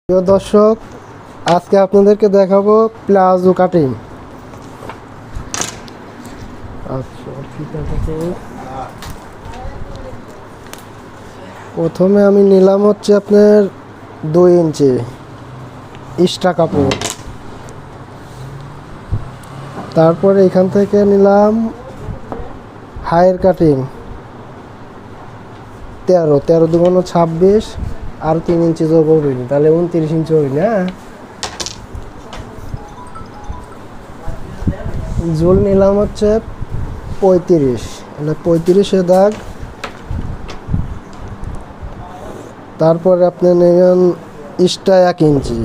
প্রিয় দর্শক, আজকে আপনাদেরকে দেখাবো প্লাজো কাটিং। আচ্ছা, ঠিক আছে। প্রথমে আমি নিলাম হচ্ছে আপনার 2 ইঞ্চি এক্সট্রা কাপড়। তারপরে এখান থেকে নিলাম হাইয়ের কাটিং 13 দুগুণ 26, আর 3 ইঞ্চি যোগ করবেন, তাহলে 29 ইঞ্চি হবে না। জোল নিলাম হচ্ছে 35, মানে 35 দাগ। তারপরে আপনি নেবেন এক্সট্রা 1 ইঞ্চি।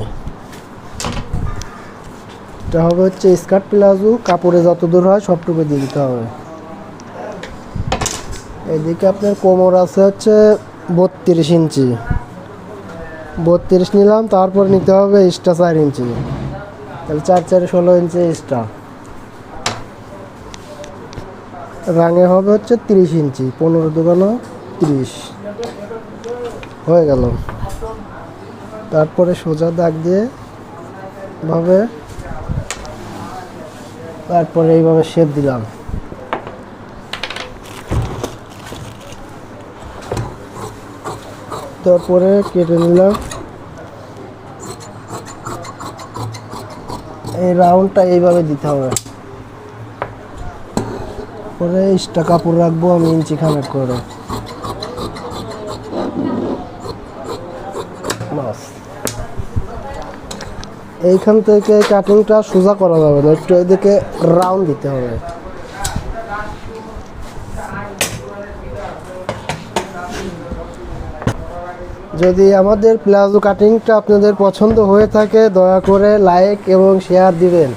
এটা হবে হচ্ছে স্কার্ট প্লাজো, কাপড়ে যত দূর হয় সবটুকু দিয়ে দিতে হবে। এদিকে আপনার কোমর আছে হচ্ছে 32 ইঞ্চি, 32 নিলাম। তারপর নিতে হবে এক্সট্রা 4 ইঞ্চি, তাহলে 4 4 16 ইঞ্চি এক্সট্রা। রাঙে হবে হচ্ছে 30 ইঞ্চি, 15 দুগুণ 30 হয়ে গেল। তারপরে সোজা দাগ দিয়ে ভাবে, তারপরে এইভাবে শেপ দিলাম। তারপরে কেটে নিলাম। এই রাউন্ডটা এইভাবে দিতে হবে। পরে এক্সট্রা কাপড় রাখবো আমি ইঞ্চি খানেক করে। এইখান থেকে কাটিংটা সোজা করা যাবে না, একটু এদিকে রাউন্ড দিতে হবে। যদি আমাদের প্লাজো কাটিংটা আপনাদের পছন্দ হয়ে থাকে, দয়া করে লাইক এবং শেয়ার দিবেন।